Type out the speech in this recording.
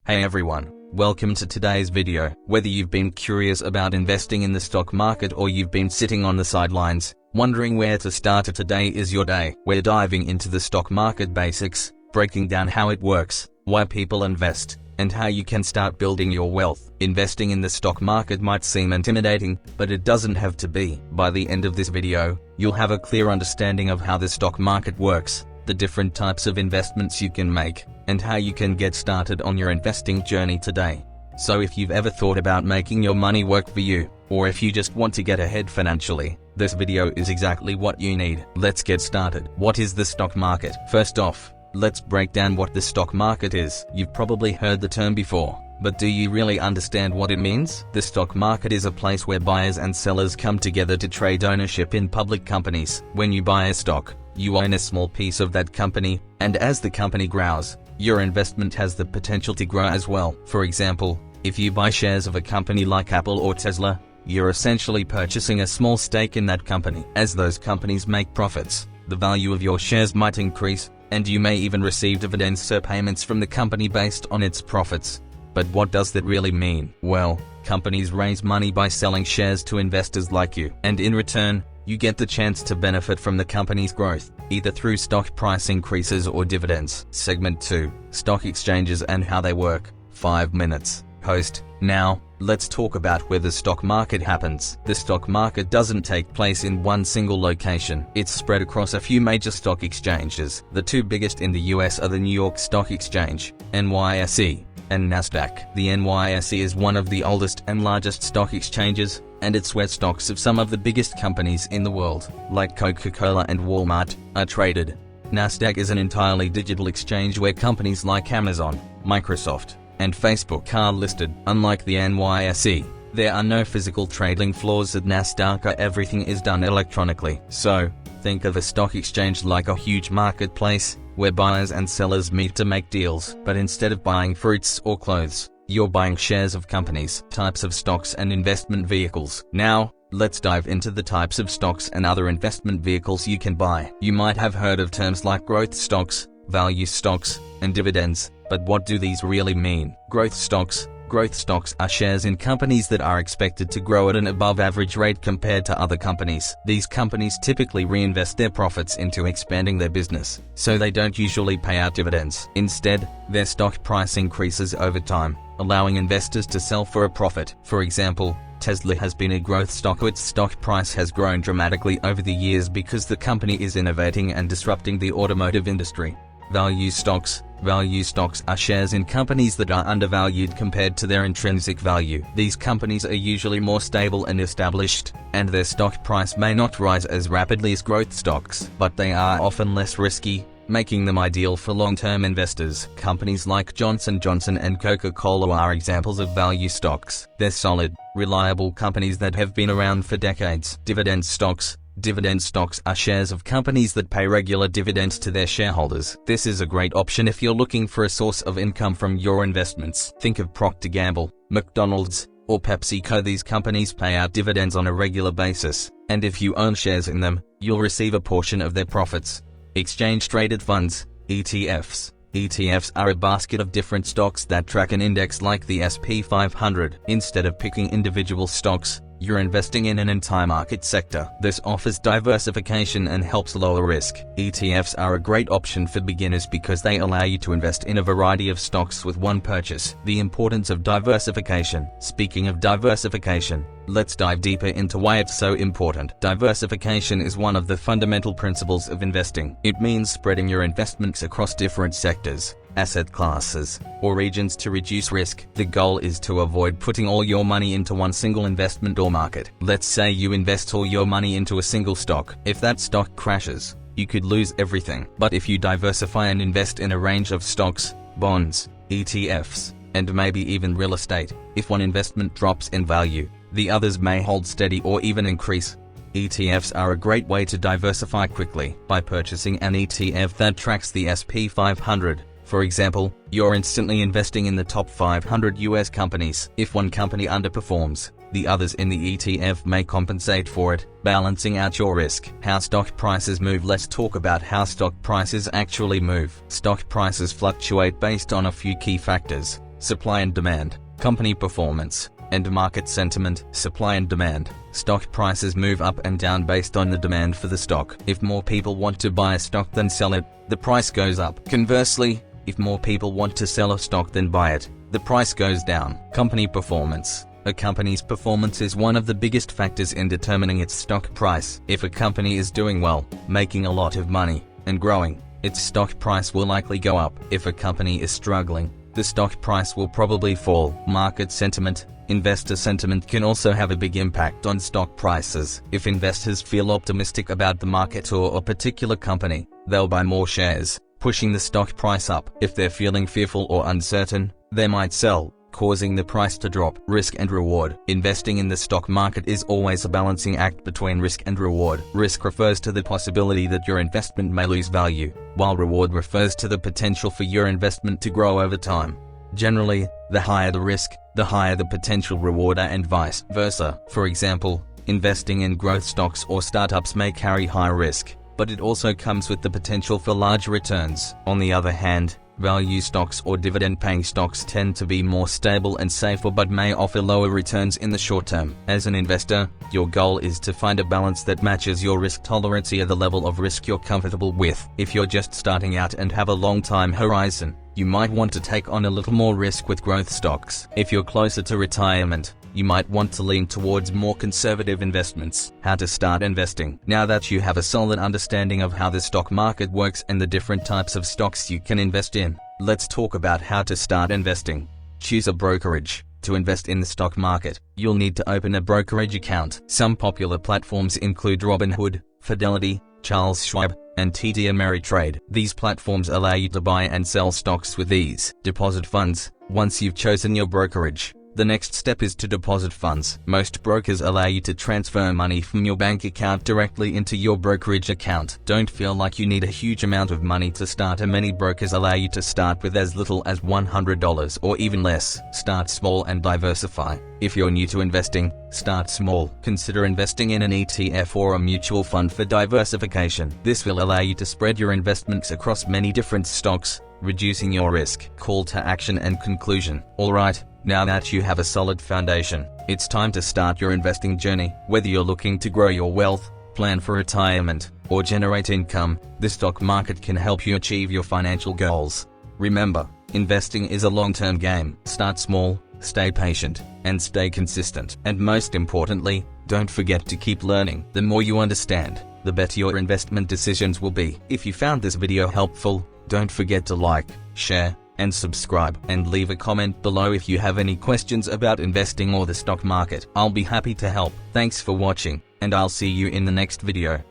Hey everyone, welcome to today's video. Whether you've been curious about investing in the stock market or you've been sitting on the sidelines, wondering where to start, today is your day. We're diving into the stock market basics, breaking down how it works, why people invest, and how you can start building your wealth. Investing in the stock market might seem intimidating, but it doesn't have to be. By the end of this video, you'll have a clear understanding of how the stock market works, the different types of investments you can make, and how you can get started on your investing journey today. So if you've ever thought about making your money work for you, or if you just want to get ahead financially, this video is exactly what you need. Let's get started. What is the stock market? First off, let's break down what the stock market is. You've probably heard the term before, but do you really understand what it means? The stock market is a place where buyers and sellers come together to trade ownership in public companies. When you buy a stock, you own a small piece of that company, and as the company grows, your investment has the potential to grow as well. For example, if you buy shares of a company like Apple or Tesla, you're essentially purchasing a small stake in that company. As those companies make profits, the value of your shares might increase, and you may even receive dividends or payments from the company based on its profits. But what does that really mean? Well, companies raise money by selling shares to investors like you, and in return, you get the chance to benefit from the company's growth, either through stock price increases or dividends. Segment 2. Stock exchanges and how they work. 5 minutes. Host. Now, let's talk about where the stock market happens. The stock market doesn't take place in one single location. It's spread across a few major stock exchanges. The two biggest in the US are the New York Stock Exchange, NYSE, and NASDAQ. The NYSE is one of the oldest and largest stock exchanges, and it's where stocks of some of the biggest companies in the world, like Coca-Cola and Walmart, are traded. NASDAQ is an entirely digital exchange where companies like Amazon, Microsoft, and Facebook are listed. Unlike the NYSE, there are no physical trading floors at NASDAQ. Everything is done electronically. So, think of a stock exchange like a huge marketplace, where buyers and sellers meet to make deals. But instead of buying fruits or clothes, you're buying shares of companies. Types of stocks and investment vehicles. Now, let's dive into the types of stocks and other investment vehicles you can buy. You might have heard of terms like growth stocks, value stocks, and dividends, but what do these really mean? Growth stocks. Growth stocks are shares in companies that are expected to grow at an above-average rate compared to other companies. These companies typically reinvest their profits into expanding their business, so they don't usually pay out dividends. Instead, their stock price increases over time, allowing investors to sell for a profit. For example, Tesla has been a growth stock. Its stock price has grown dramatically over the years because the company is innovating and disrupting the automotive industry. Value stocks. Value stocks are shares in companies that are undervalued compared to their intrinsic value. These companies are usually more stable and established, and their stock price may not rise as rapidly as growth stocks, but they are often less risky, making them ideal for long-term investors. Companies like Johnson & Johnson and Coca-Cola are examples of value stocks. They're solid, reliable companies that have been around for decades. Dividend stocks. Dividend stocks are shares of companies that pay regular dividends to their shareholders. This is a great option if you're looking for a source of income from your investments. Think of Procter & Gamble, McDonald's, or PepsiCo. These companies pay out dividends on a regular basis, and if you own shares in them, you'll receive a portion of their profits. Exchange-traded funds, ETFs. ETFs are a basket of different stocks that track an index like the S&P 500. Instead of picking individual stocks, you're investing in an entire market sector. This offers diversification and helps lower risk. ETFs are a great option for beginners because they allow you to invest in a variety of stocks with one purchase. The importance of diversification. Speaking of diversification, let's dive deeper into why it's so important. Diversification is one of the fundamental principles of investing. It means spreading your investments across different sectors, asset classes, or regions to reduce risk. The goal is to avoid putting all your money into one single investment or market. Let's say you invest all your money into a single stock. If that stock crashes, you could lose everything. But if you diversify and invest in a range of stocks, bonds, ETFs, and maybe even real estate, if one investment drops in value, the others may hold steady or even increase. ETFs are a great way to diversify quickly. By purchasing an ETF that tracks the S&P 500, for example, you're instantly investing in the top 500 US companies. If one company underperforms, the others in the ETF may compensate for it, balancing out your risk. How stock prices move. Let's talk about how stock prices actually move. Stock prices fluctuate based on a few key factors. Supply and demand, company performance, and market sentiment. Supply and demand. Stock prices move up and down based on the demand for the stock. If more people want to buy a stock than sell it, the price goes up. Conversely, if more people want to sell a stock than buy it, the price goes down. Company performance. A company's performance is one of the biggest factors in determining its stock price. If a company is doing well, making a lot of money, and growing, its stock price will likely go up. If a company is struggling, the stock price will probably fall. Market sentiment. Investor sentiment can also have a big impact on stock prices. If investors feel optimistic about the market or a particular company, they'll buy more shares, pushing the stock price up. If they're feeling fearful or uncertain, they might sell, causing the price to drop. Risk and reward. Investing in the stock market is always a balancing act between risk and reward. Risk refers to the possibility that your investment may lose value, while reward refers to the potential for your investment to grow over time. Generally, the higher the risk, the higher the potential reward, and vice versa. For example, investing in growth stocks or startups may carry high risk, but it also comes with the potential for large returns. On the other hand, value stocks or dividend-paying stocks tend to be more stable and safer but may offer lower returns in the short term. As an investor, your goal is to find a balance that matches your risk tolerance or the level of risk you're comfortable with. If you're just starting out and have a long time horizon, you might want to take on a little more risk with growth stocks. If you're closer to retirement, you might want to lean towards more conservative investments. How to start investing. Now that you have a solid understanding of how the stock market works and the different types of stocks you can invest in, let's talk about how to start investing. Choose a brokerage. To invest in the stock market, you'll need to open a brokerage account. Some popular platforms include Robinhood, Fidelity, Charles Schwab, and TD Ameritrade. These platforms allow you to buy and sell stocks with ease. Deposit funds. Once you've chosen your brokerage, the next step is to deposit funds. Most brokers allow you to transfer money from your bank account directly into your brokerage account. Don't feel like you need a huge amount of money to start. Many brokers allow you to start with as little as $100 or even less. Start small and diversify. If you're new to investing, start small. Consider investing in an ETF or a mutual fund for diversification. This will allow you to spread your investments across many different stocks, reducing your risk. Call to action and conclusion. Alright, now that you have a solid foundation, it's time to start your investing journey. Whether you're looking to grow your wealth, plan for retirement, or generate income, the stock market can help you achieve your financial goals. Remember, investing is a long-term game. Start small, stay patient, and stay consistent. And most importantly, don't forget to keep learning. The more you understand, the better your investment decisions will be. If you found this video helpful, don't forget to like, share, and subscribe, and leave a comment below if you have any questions about investing or the stock market. I'll be happy to help. Thanks for watching, and I'll see you in the next video.